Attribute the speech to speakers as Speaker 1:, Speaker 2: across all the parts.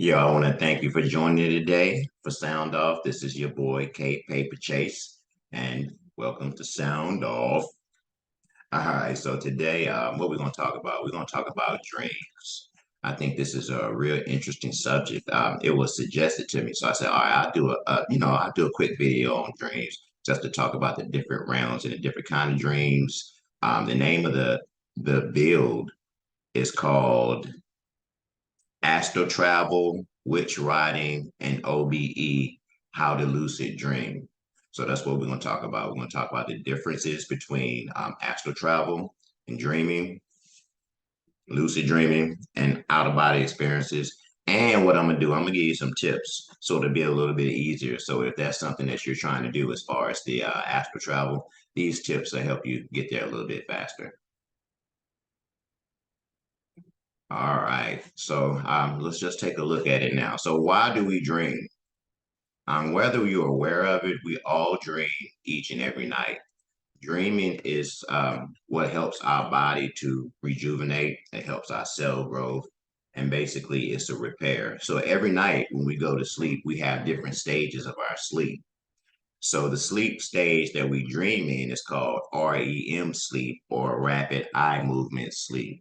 Speaker 1: Yo, I want to thank you for joining today for Soundoff. This is your boy, Kate Paper Chase, and welcome to Soundoff. All right, so today, what we're going to talk about? We're going to talk about dreams. I think this is a real interesting subject. It was suggested to me, so I said, all right, I'll do a quick video on dreams just to talk about the different realms and the different kind of dreams. The name of the build is called Astral Travel, Witch Riding, and OBE, How to Lucid Dream. So that's what we're going to talk about. We're going to talk about the differences between astral travel and dreaming, lucid dreaming, and out of body experiences. And what I'm going to do, I'm going to give you some tips so it'll be a little bit easier. So if that's something that you're trying to do as far as the astral travel, these tips will help you get there a little bit faster. All right. So let's just take a look at it now. So why do we dream? Whether you're aware of it, we all dream each and every night. Dreaming is what helps our body to rejuvenate. It helps our cell growth, and basically it's a repair. So every night when we go to sleep, we have different stages of our sleep. So the sleep stage that we dream in is called REM sleep, or rapid eye movement sleep.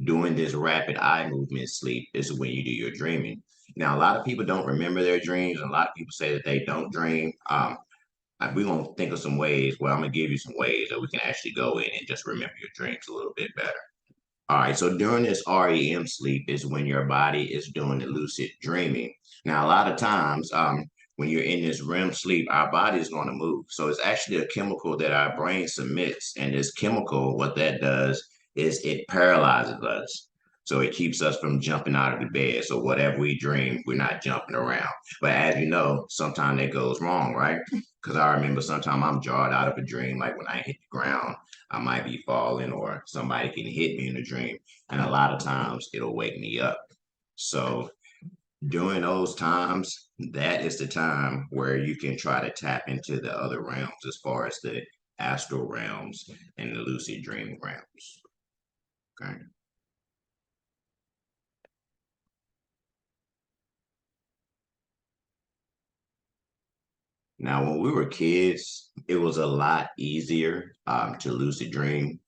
Speaker 1: Doing this rapid eye movement sleep is when you do your dreaming. Now, a lot of people don't remember their dreams, and a lot of people say that they don't dream. We're going to think of some ways. Well, I'm going to give you some ways that we can actually go in and just remember your dreams a little bit better. All right, so during this REM sleep is when your body is doing the lucid dreaming. Now, a lot of times, when you're in this REM sleep, our body is going to move. So it's actually a chemical that our brain submits. And this chemical, what that does is it paralyzes us. So it keeps us from jumping out of the bed. So whatever we dream, we're not jumping around. But as you know, sometimes that goes wrong, right? Because I remember sometimes I'm jarred out of a dream, like when I hit the ground, I might be falling or somebody can hit me in a dream. And a lot of times it'll wake me up. So during those times, that is the time where you can try to tap into the other realms as far as the astral realms and the lucid dream realms. Okay. Now, when we were kids, it was a lot easier to lucid dream.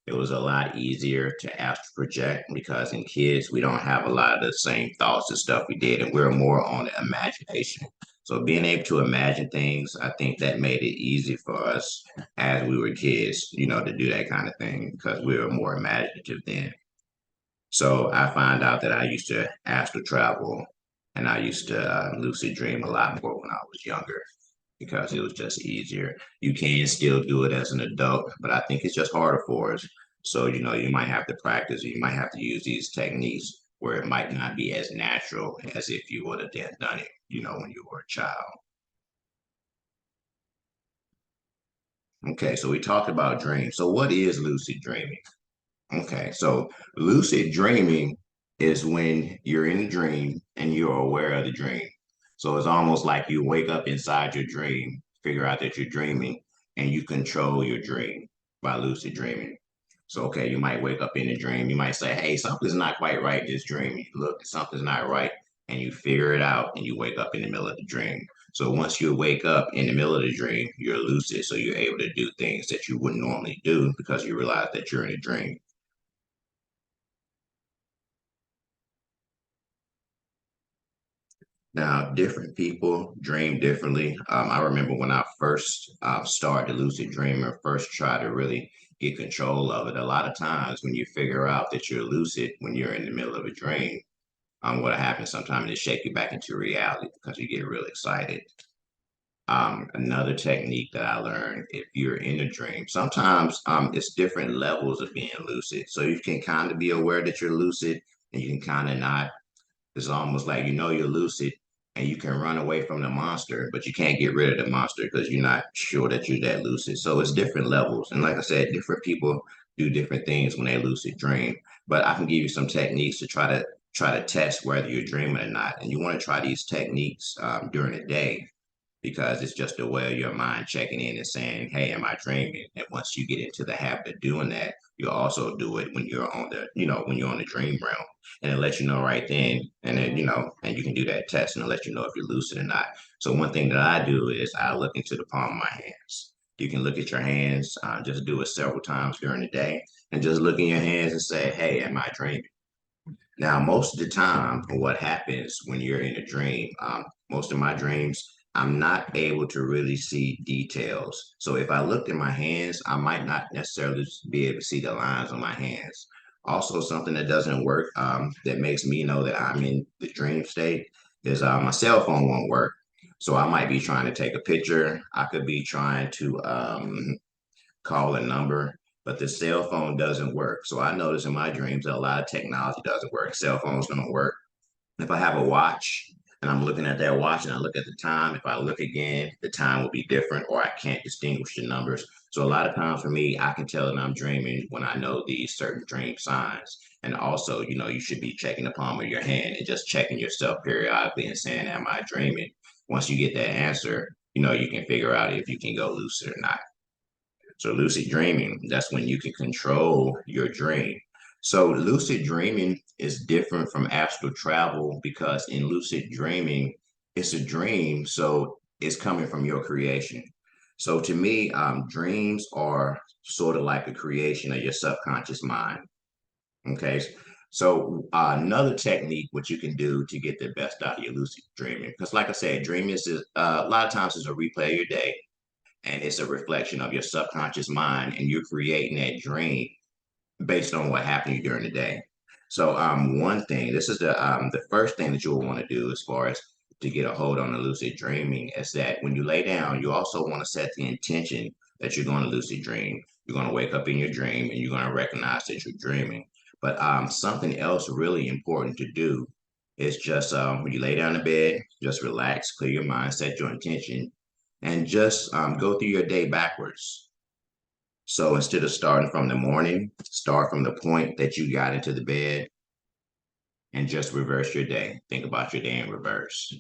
Speaker 1: It was a lot easier to astral project because in kids, we don't have a lot of the same thoughts and stuff we did, and we're more on the imagination. So being able to imagine things, I think that made it easy for us as we were kids, to do that kind of thing because we were more imaginative then. So I found out that I used to astral travel and I used to lucid dream a lot more when I was younger because it was just easier. You can still do it as an adult, but I think it's just harder for us. So, you might have to practice, you might have to use these techniques where it might not be as natural as if you would have done it, when you were a child. Okay, so we talked about dreams. So, what is lucid dreaming? Okay, so lucid dreaming is when you're in a dream and you're aware of the dream. So it's almost like you wake up inside your dream, figure out that you're dreaming, and you control your dream by lucid dreaming. So, okay, you might wake up in a dream. You might say, hey, something's not quite right in this dream. You look, something's not right, and you figure it out, and you wake up in the middle of the dream. So once you wake up in the middle of the dream, you're lucid. So you're able to do things that you wouldn't normally do because you realize that you're in a dream. Now, different people dream differently. I remember when I first started lucid dreaming, first tried to really get control of it. A lot of times, when you figure out that you're lucid when you're in the middle of a dream, what happens sometimes is shake you back into reality because you get real excited. Another technique that I learned, if you're in a dream, sometimes it's different levels of being lucid. So you can kind of be aware that you're lucid, and you can kind of not. It's almost like you're lucid and you can run away from the monster, but you can't get rid of the monster because you're not sure that you're that lucid. So it's different levels. And like I said, different people do different things when they lucid dream. But I can give you some techniques to try to test whether you're dreaming or not. And you want to try these techniques during the day because it's just a way of your mind checking in and saying, "Hey, am I dreaming?" And once you get into the habit of doing that, you also do it when you're on the, when you're on the dream realm, and it lets you know right then, and then and you can do that test and it'll let you know if you're lucid or not. So one thing that I do is I look into the palm of my hands. You can look at your hands, just do it several times during the day, and just look in your hands and say, "Hey, am I dreaming?" Now, most of the time, what happens when you're in a dream, most of my dreams, I'm not able to really see details. So if I looked at my hands, I might not necessarily be able to see the lines on my hands. Also, something that doesn't work, that makes me know that I'm in the dream state, is my cell phone won't work. So I might be trying to take a picture. I could be trying to call a number, but the cell phone doesn't work. So I notice in my dreams that a lot of technology doesn't work. Cell phones don't work. If I have a watch and I'm looking at that watch and I look at the time, if I look again, the time will be different or I can't distinguish the numbers. So a lot of times for me, I can tell that I'm dreaming when I know these certain dream signs. And also, you should be checking the palm of your hand and just checking yourself periodically and saying, "Am I dreaming?" Once you get that answer, you can figure out if you can go lucid or not. So lucid dreaming, that's when you can control your dream. So lucid dreaming is different from astral travel because in lucid dreaming, it's a dream, so it's coming from your creation. So to me, dreams are sort of like a creation of your subconscious mind. Okay. So another technique, what you can do to get the best out of your lucid dreaming, because like I said, dreaming is a lot of times is a replay of your day and it's a reflection of your subconscious mind and you're creating that dream based on what happened to you during the day. So one thing, this is the first thing that you'll want to do as far as to get a hold on the lucid dreaming is that when you lay down, you also want to set the intention that you're going to lucid dream. You're going to wake up in your dream and you're going to recognize that you're dreaming. But something else really important to do is just when you lay down in bed, just relax, clear your mind, set your intention, and just go through your day backwards. So instead of starting from the morning, start from the point that you got into the bed and just reverse your day. Think about your day in reverse.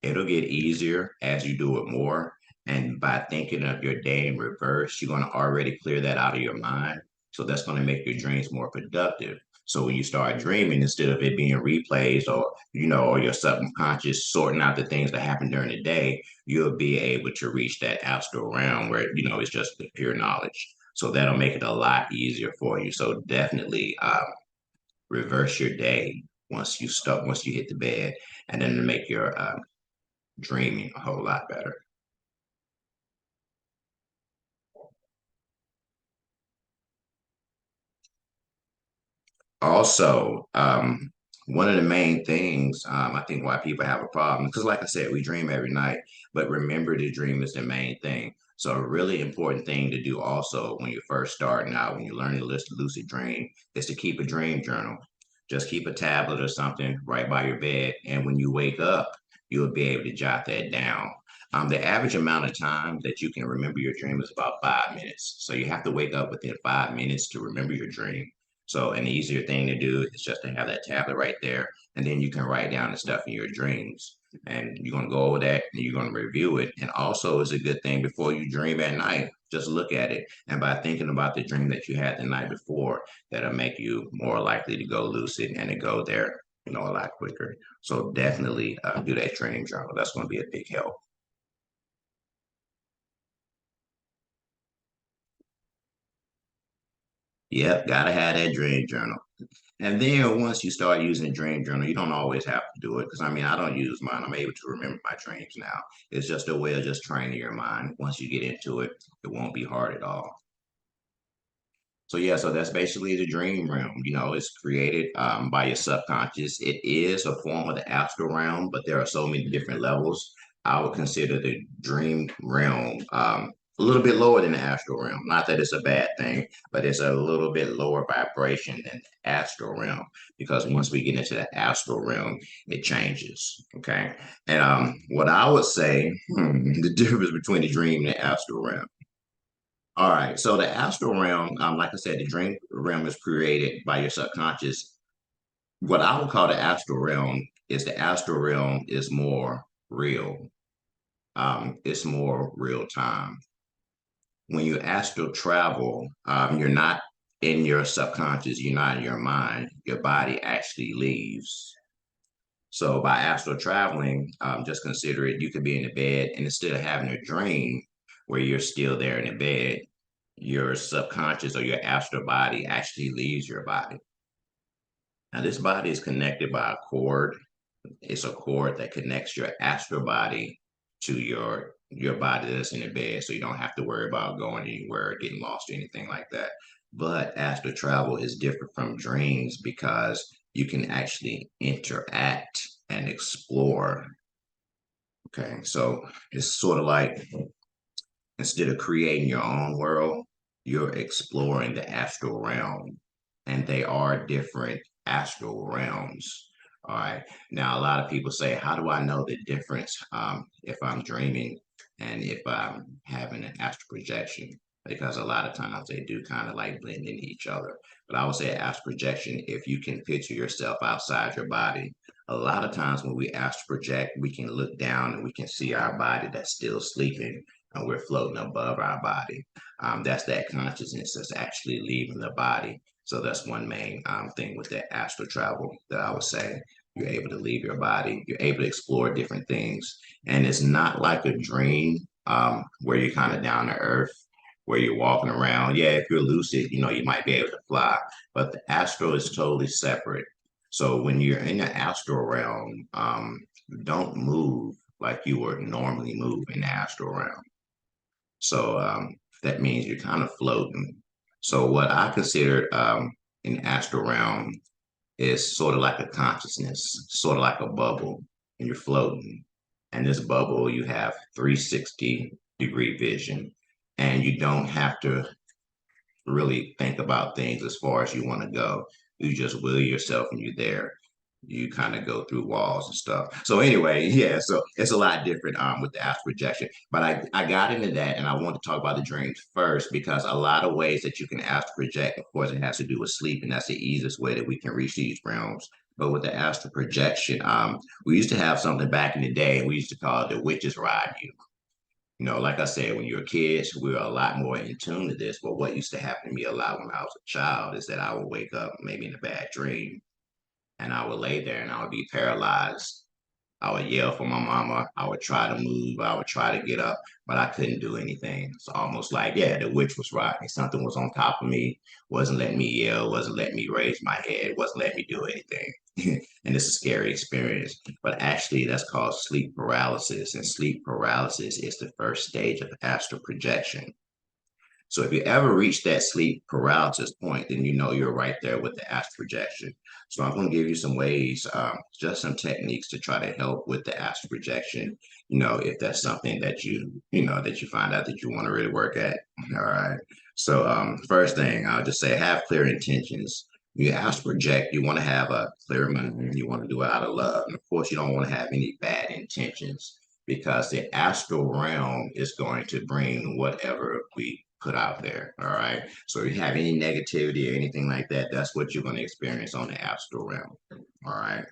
Speaker 1: It'll get easier as you do it more. And by thinking of your day in reverse, you're going to already clear that out of your mind. So that's going to make your dreams more productive. So when you start dreaming, instead of it being replays or your subconscious sorting out the things that happen during the day, you'll be able to reach that astral realm where, it's just the pure knowledge. So that'll make it a lot easier for you. So definitely reverse your day once you hit the bed, and then to make your dreaming a whole lot better. Also, one of the main things I think why people have a problem, because like I said, we dream every night, but remember the dream is the main thing. So a really important thing to do also when you're first starting out, when you're learning to lucid dream, is to keep a dream journal. Just keep a tablet or something right by your bed, and when you wake up, you'll be able to jot that down. The average amount of time that you can remember your dream is about 5 minutes. So you have to wake up within 5 minutes to remember your dream. So an easier thing to do is just to have that tablet right there, and then you can write down the stuff in your dreams. And you're going to go over that and you're going to review it. And also, it's a good thing before you dream at night, just look at it. And by thinking about the dream that you had the night before, that'll make you more likely to go lucid and to go there, a lot quicker. So definitely do that dream journal. That's going to be a big help. Yep, gotta have that dream journal. And then once you start using Dream Journal, you don't always have to do it because I don't use mine. I'm able to remember my dreams now. It's just a way of just training your mind. Once you get into it, it won't be hard at all. So yeah, so that's basically the dream realm. It's created by your subconscious. It is a form of the astral realm, but there are so many different levels. I would consider the dream realm a little bit lower than the astral realm. Not that it's a bad thing, but it's a little bit lower vibration than the astral realm because once we get into the astral realm, it changes. Okay, and what I would say, the difference between the dream and the astral realm. All right. So the astral realm, like I said, the dream realm is created by your subconscious. What I would call the astral realm is more. real. It's more real time. When you astral travel, you're not in your subconscious, you're not in your mind. Your body actually leaves. So by astral traveling, just consider it, you could be in the bed and instead of having a dream where you're still there in the bed, your subconscious or your astral body actually leaves your body. Now, this body is connected by a cord. It's a cord that connects your astral body to your body that's in the bed, so you don't have to worry about going anywhere, getting lost, or anything like that. But astral travel is different from dreams because you can actually interact and explore. Okay, so it's sort of like instead of creating your own world, you're exploring the astral realm, and they are different astral realms. All right. Now, a lot of people say, how do I know the difference if I'm dreaming and if I'm having an astral projection? Because a lot of times they do kind of like blend into each other. But I would say astral projection, if you can picture yourself outside your body, a lot of times when we astral project, we can look down and we can see our body that's still sleeping and we're floating above our body. That's that consciousness that's actually leaving the body. So that's one main thing with that astral travel that I would say. You're able to leave your body. You're able to explore different things, and it's not like a dream where you're kind of down to earth, where you're walking around. Yeah, if you're lucid, you might be able to fly, but the astral is totally separate. So when you're in the astral realm, don't move like you would normally move in the astral realm. So that means you're kind of floating. So what I consider an astral realm is sort of like a consciousness, sort of like a bubble, and you're floating. And this bubble, you have 360-degree vision, and you don't have to really think about things as far as you want to go. You just will yourself and you're there. You kind of go through walls and stuff. So anyway, yeah, so it's a lot different with the astral projection. But I got into that and I want to talk about the dreams first because a lot of ways that you can astral project, of course, it has to do with sleep, and that's the easiest way that we can reach these realms. But with the astral projection, we used to have something back in the day, and we used to call it the witches ride you. Like I said, when you're kids, we were a lot more in tune to this. But what used to happen to me a lot when I was a child is that I would wake up maybe in a bad dream and I would lay there and I would be paralyzed. I would yell for my mama. I would try to move. I would try to get up, but I couldn't do anything. It's almost like, yeah, the witch was riding. Something was on top of me, wasn't letting me yell, wasn't letting me raise my head, wasn't letting me do anything. And it's a scary experience. But actually, that's called sleep paralysis. And sleep paralysis is the first stage of astral projection. So if you ever reach that sleep paralysis point, then you know you're right there with the astral projection. So I'm going to give you some ways, just some techniques to try to help with the astral projection. If that's something that that you find out that you want to really work at. All right. So first thing, I'll just say have clear intentions. You astral project, you want to have a clear mind. You want to do it out of love, and of course, you don't want to have any bad intentions because the astral realm is going to bring whatever we put out there. All right. So if you have any negativity or anything like that, that's what you're going to experience on the astral realm. All right.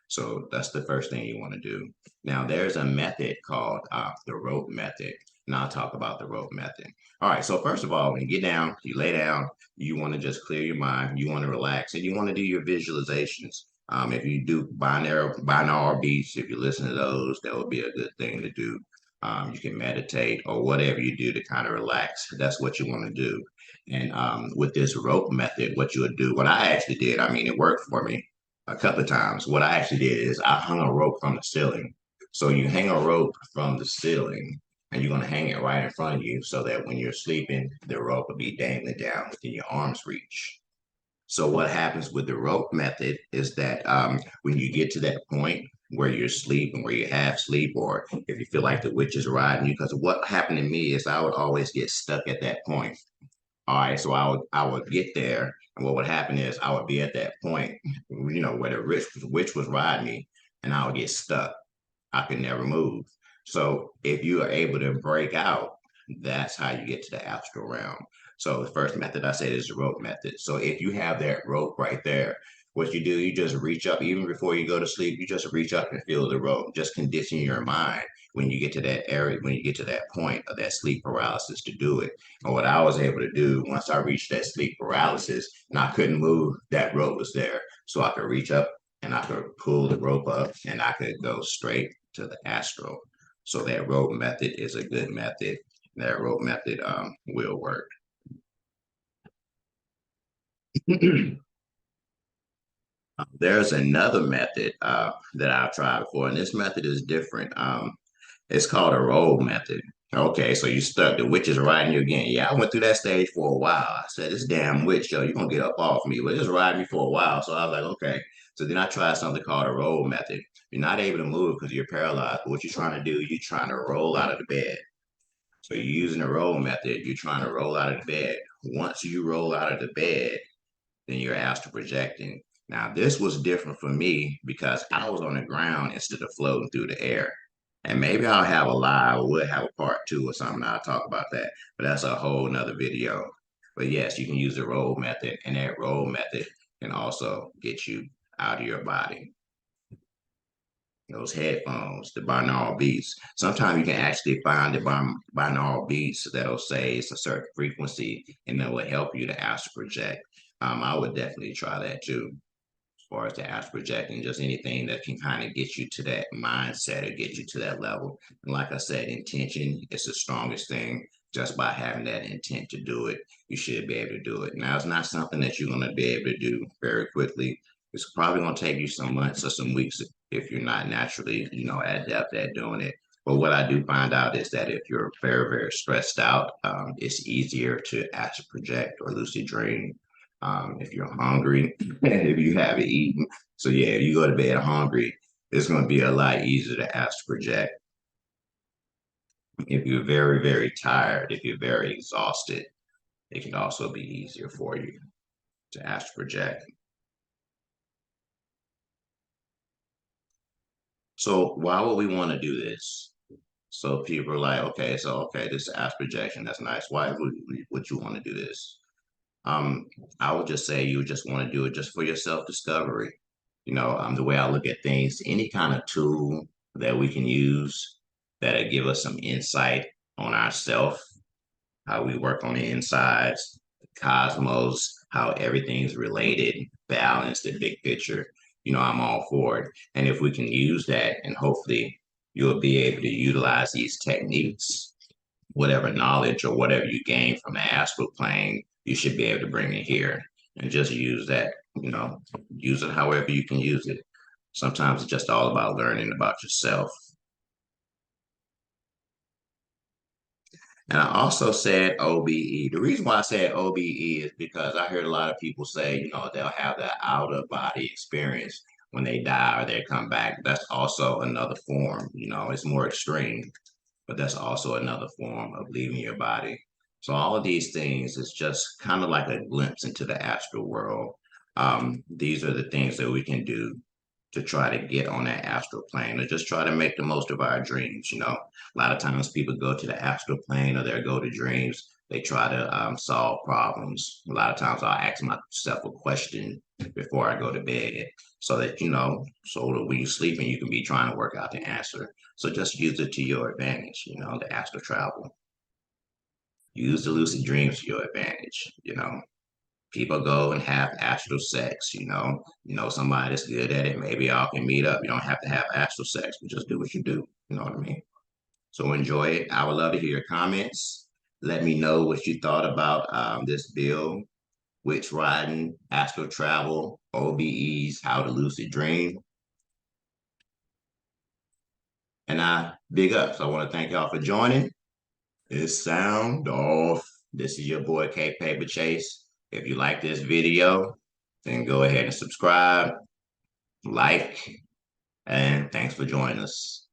Speaker 1: So that's the first thing you want to do. Now, there's a method called the rope method. And I'll talk about the rope method. All right. So, first of all, when you get down, you lay down, you want to just clear your mind, you want to relax, and you want to do your visualizations. If you do binaural beats, if you listen to those, that would be a good thing to do. You can meditate or whatever you do to kind of relax. That's what you want to do. And with this rope method, what you would do, what I actually did, I mean, it worked for me a couple of times. What I actually did is I hung a rope from the ceiling. So you hang a rope from the ceiling and you're going to hang it right in front of you so that when you're sleeping, the rope will be dangling down within your arm's reach. So what happens with the rope method is that when you get to that point where you're sleeping, where you half sleep, or if you feel like the witch is riding you, because what happened to me is I would always get stuck at that point. All right, so I would get there, and what would happen is I would be at that point, where the witch was riding me, and I would get stuck. I could never move. So if you are able to break out, that's how you get to the astral realm. So the first method I said is the rope method. So if you have that rope right there, what you do, you just reach up, even before you go to sleep, you just reach up and feel the rope. Just condition your mind when you get to that area, when you get to that point of that sleep paralysis to do it. And what I was able to do once I reached that sleep paralysis and I couldn't move, that rope was there. So I could reach up and I could pull the rope up and I could go straight to the astral. So that rope method is a good method. That rope method will work. There's another method that I've tried before, and this method is different. It's called a roll method. Okay, so you stuck, the witch is riding you again. Yeah, I went through that stage for a while. I said, this damn witch, yo, you're gonna get up off me. But it's riding me for a while. So I was like, okay. So then I tried something called a roll method. You're not able to move because you're paralyzed. But what you're trying to do, you're trying to roll out of the bed. So you're using the roll method, you're trying to roll out of the bed. Once you roll out of the bed, then you're astral projecting. Now, this was different for me because I was on the ground instead of floating through the air. And maybe I'll have a live, we'll have a part two or something. I'll talk about that. But that's a whole nother video. But yes, you can use the roll method, and that roll method can also get you out of your body. Those headphones, the binaural beats. Sometimes you can actually find the binaural beats that'll say it's a certain frequency and that will help you to astral project. I would definitely try that too, as far as the astral projecting, just anything that can kind of get you to that mindset or get you to that level. And like I said, intention is the strongest thing. Just by having that intent to do it, you should be able to do it. Now, it's not something that you're going to be able to do very quickly. It's probably going to take you some months or some weeks if you're not naturally, adept at doing it. But what I do find out is that if you're very, very stressed out, it's easier to astral project or lucid dream. If you're hungry, if you haven't eaten. So yeah, if you go to bed hungry, it's going to be a lot easier to astral project. If you're very, very tired, if you're very exhausted, it can also be easier for you to astral project. So why would we want to do this? So people are like, okay, this is astral projection. That's nice. Why would you want to do this? I would just say you just want to do it just for your self-discovery. The way I look at things, any kind of tool that we can use that'll give us some insight on ourself, how we work on the insides, the cosmos, how everything's related, balanced, the big picture. I'm all for it. And if we can use that, and hopefully you'll be able to utilize these techniques, whatever knowledge or whatever you gain from the astral plane, you should be able to bring it here and just use that, use it however you can use it. Sometimes it's just all about learning about yourself. And I also said OBE. The reason why I said OBE is because I heard a lot of people say, they'll have that out of body experience when they die or they come back. That's also another form, it's more extreme, but that's also another form of leaving your body. So all of these things is just kind of like a glimpse into the astral world. These are the things that we can do to try to get on that astral plane or just try to make the most of our dreams. A lot of times people go to the astral plane or they go to dreams. They try to solve problems. A lot of times I'll ask myself a question before I go to bed so that, so that when you're sleeping, you can be trying to work out the answer. So just use it to your advantage, the astral travel. Use the lucid dreams to your advantage. People go and have astral sex, somebody that's good at it. Maybe y'all can meet up. You don't have to have astral sex, but just do what you do. You know what I mean? So enjoy it. I would love to hear your comments. Let me know what you thought about this bill, witch riding, astral travel, OBEs, how to lucid dream. And big ups. I want to thank y'all for joining. It's Soundoff. This is your boy K Paper Chase. If you like this video, then go ahead and subscribe, like, and thanks for joining us.